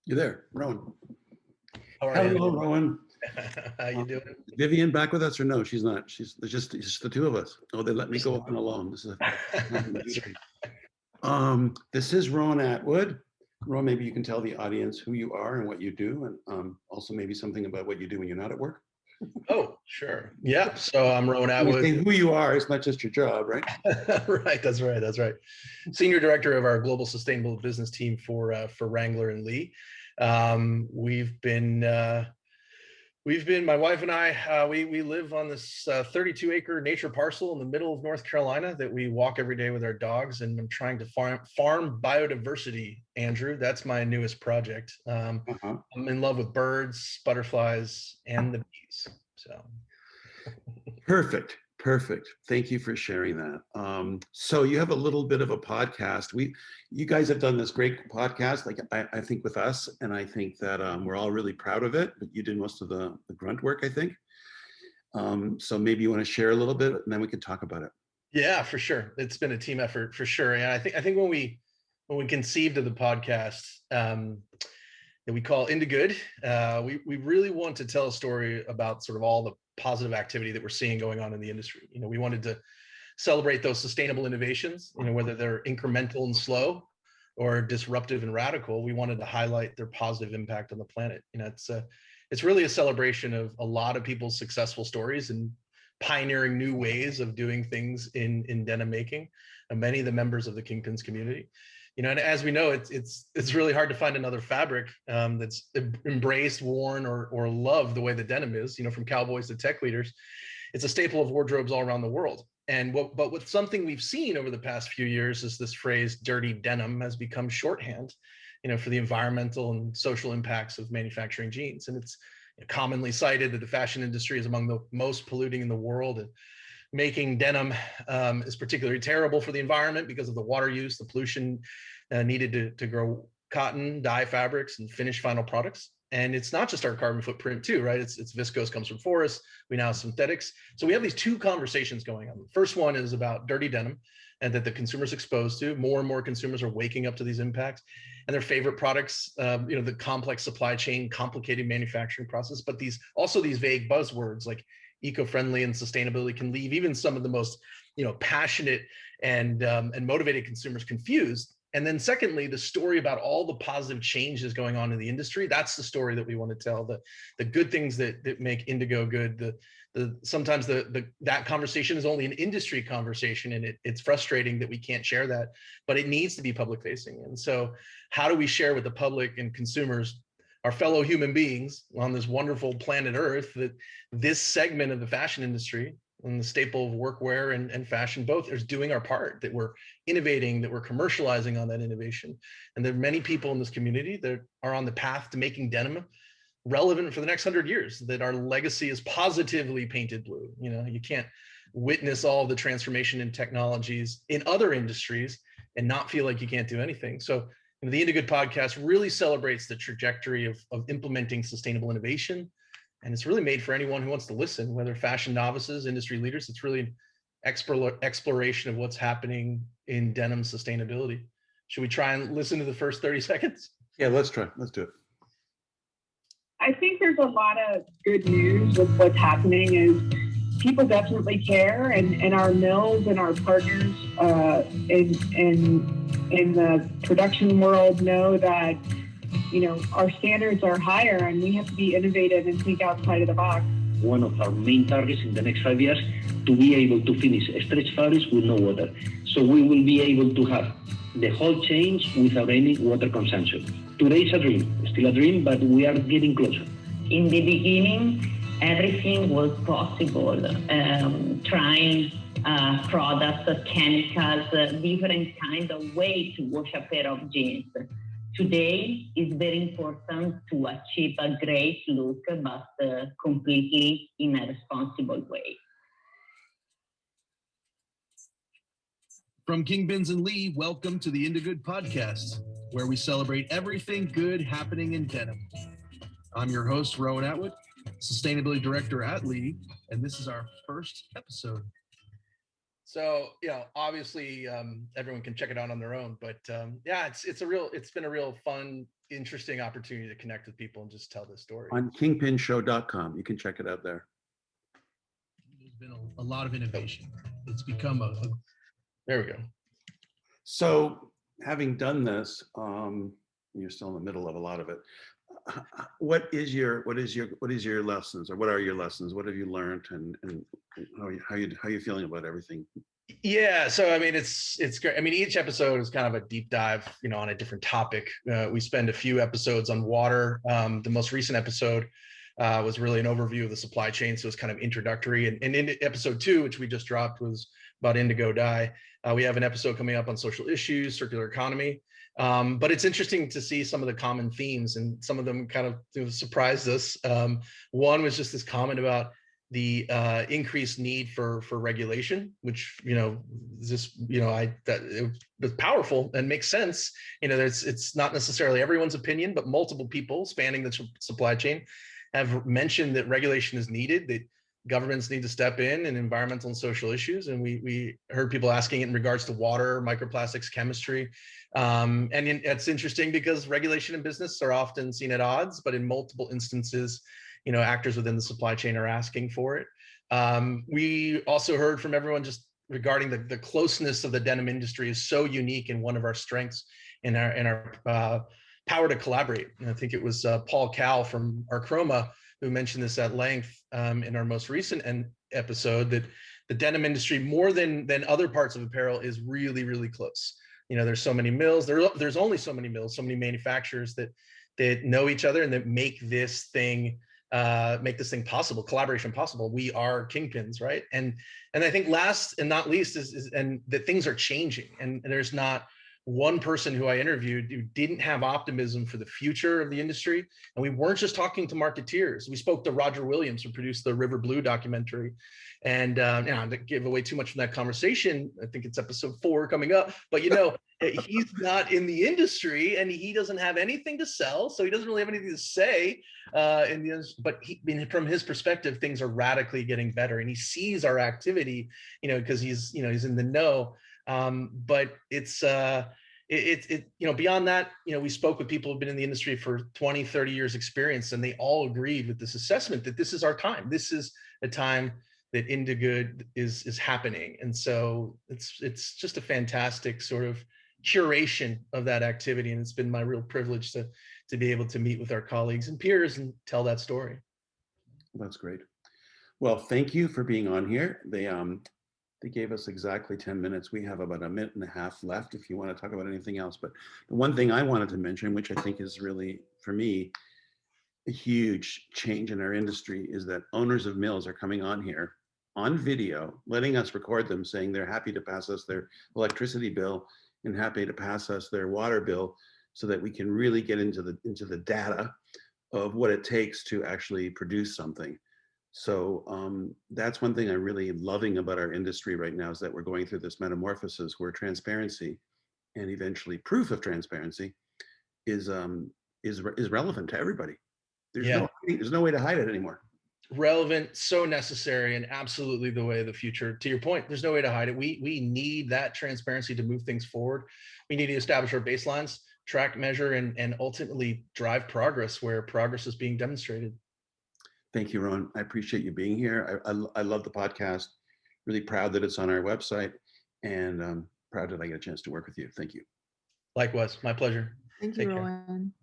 You're there, Rowan. How are you? Hello, Rowan. How you doing? Vivian back with us or no? She's not. It's just the two of us. Oh, they let me go on alone. This is this is Rowan Atwood. Rowan, maybe you can tell the audience who you are and what you do, and also maybe something about what you do when you're not at work. Oh, sure. Yeah. So I'm Rowan Atwood. Who you are, it's not just your job, right? Right. That's right. That's right. Senior director of our global sustainable business team for Wrangler and Lee. We've been my wife and I. We live on this 32-acre nature parcel in the middle of North Carolina that we walk every day with our dogs, and I'm trying to farm biodiversity. Andrew, that's my newest project. I'm in love with birds, butterflies, and the bees. So perfect. Thank you for sharing that. So you have a little bit of a podcast. You guys have done this great podcast, like I think with us, and I think that we're all really proud of it. But you did most of the grunt work, I think. So maybe you want to share a little bit, and then we can talk about it. Yeah, for sure. It's been a team effort for sure. And I think when we conceived of the podcast that we call Indigood, we really want to tell a story about sort of all the positive activity that we're seeing going on in the industry. We wanted to celebrate those sustainable innovations, whether they're incremental and slow or disruptive and radical. We wanted to highlight their positive impact on the planet. It's really a celebration of a lot of people's successful stories and pioneering new ways of doing things in denim making, and many of the members of the Kingpins community. And as we know, it's really hard to find another fabric that's embraced, worn, or loved the way the denim is. From cowboys to tech leaders, it's a staple of wardrobes all around the world. But with something we've seen over the past few years is this phrase "dirty denim" has become shorthand, for the environmental and social impacts of manufacturing jeans. And it's commonly cited that the fashion industry is among the most polluting in the world, and making denim is particularly terrible for the environment because of the water use, the pollution needed to grow cotton, dye fabrics, and finish final products. And it's not just our carbon footprint too, right? It's viscose comes from forests. We now have synthetics. So we have these two conversations going on. The first one is about dirty denim, and that the consumer's exposed to. More and more consumers are waking up to these impacts, and their favorite products, the complex supply chain, complicated manufacturing process, but these vague buzzwords like eco-friendly and sustainability can leave even some of the most, passionate and motivated consumers confused. And then secondly, the story about all the positive changes going on in the industry, that's the story that we want to tell, the good things that make Indigo good. Sometimes that conversation is only an industry conversation, and it's frustrating that we can't share that, but it needs to be public facing. And so how do we share with the public and consumers, our fellow human beings on this wonderful planet Earth, that this segment of the fashion industry and the staple of workwear and fashion both is doing our part, that we're innovating, that we're commercializing on that innovation. And there are many people in this community that are on the path to making denim relevant for the next 100 years, that our legacy is positively painted blue. You can't witness all the transformation in technologies in other industries and not feel like you can't do anything. So the Indigood podcast really celebrates the trajectory of implementing sustainable innovation. And it's really made for anyone who wants to listen, whether fashion novices, industry leaders. It's really an exploration of what's happening in denim sustainability. Should we try and listen to the first 30 seconds? Yeah, let's try. Let's do it. I think there's a lot of good news with what's happening. Is people definitely care, and our mills and our partners in the production world know that our standards are higher, and we have to be innovative and think outside of the box. One of our main targets in the next 5 years to be able to finish stretch fabrics with no water. So we will be able to have the whole change without any water consumption. Today is a dream, still a dream, but we are getting closer. In the beginning, everything was possible, trying products, chemicals, different kind of way to wash a pair of jeans. Today, it's very important to achieve a great look, but completely in a responsible way. From Kingpins and Lee, welcome to the Indigood podcast, where we celebrate everything good happening in denim. I'm your host, Rowan Atwood, Sustainability Director at Lee, and this is our first episode. So, obviously, everyone can check it out on their own, but yeah, it's been a real fun, interesting opportunity to connect with people and just tell this story. On kingpinshow.com. You can check it out there. There's been a lot of innovation. It's become a There we go. So having done this, you're still in the middle of a lot of it. What is your lessons, or what are your lessons? What have you learned, and how you feeling about everything? Yeah, so I mean, it's great. I mean, each episode is kind of a deep dive, on a different topic. We spend a few episodes on water. The most recent episode was really an overview of the supply chain, so it's kind of introductory. And in episode 2, which we just dropped, was about indigo dye. We have an episode coming up on social issues, circular economy. But it's interesting to see some of the common themes, and some of them kind of surprised us. One was just this comment about the increased need for regulation, which it was powerful and makes sense. It's not necessarily everyone's opinion, but multiple people spanning the supply chain have mentioned that regulation is needed, that governments need to step in environmental and social issues. And we heard people asking it in regards to water, microplastics, chemistry. And it's interesting because regulation and business are often seen at odds, but in multiple instances, actors within the supply chain are asking for it. We also heard from everyone just regarding the closeness of the denim industry is so unique, and one of our strengths in our power to collaborate. And I think it was Paul Cal from Archroma who mentioned this at length in our most recent episode, that the denim industry, more than other parts of apparel, is really, really close. There's so many mills. There's only so many mills, so many manufacturers that know each other and that make this thing possible, collaboration possible. We are Kingpins, right? And I think last and not least is that things are changing, and there's not one person who I interviewed who didn't have optimism for the future of the industry. And we weren't just talking to marketeers. We spoke to Roger Williams, who produced the River Blue documentary. And to give away too much from that conversation, I think it's episode 4 coming up, but he's not in the industry and he doesn't have anything to sell. So he doesn't really have anything to say but from his perspective, things are radically getting better, and he sees our activity, because he's in the know. But it's beyond that, we spoke with people who've been in the industry for 20, 30 years experience, and they all agreed with this assessment that this is our time. This is a time that Indigood is happening. And so it's just a fantastic sort of curation of that activity. And it's been my real privilege to be able to meet with our colleagues and peers and tell that story. That's great. Well, thank you for being on here. They gave us exactly 10 minutes. We have about a minute and a half left if you want to talk about anything else. But the one thing I wanted to mention, which I think is really, for me, a huge change in our industry, is that owners of mills are coming on here on video, letting us record them, saying they're happy to pass us their electricity bill and happy to pass us their water bill, so that we can really get into the data of what it takes to actually produce something. So that's one thing I'm really loving about our industry right now, is that we're going through this metamorphosis where transparency and eventually proof of transparency is relevant to everybody. There's no way to hide it anymore. Relevant, so necessary, and absolutely the way of the future. To your point, there's no way to hide it. We need that transparency to move things forward. We need to establish our baselines, track, measure, and ultimately drive progress where progress is being demonstrated. Thank you, Ron. I appreciate you being here. I love the podcast. Really proud that it's on our website, and proud that I get a chance to work with you. Thank you. Likewise, my pleasure. Thank you, Rowan.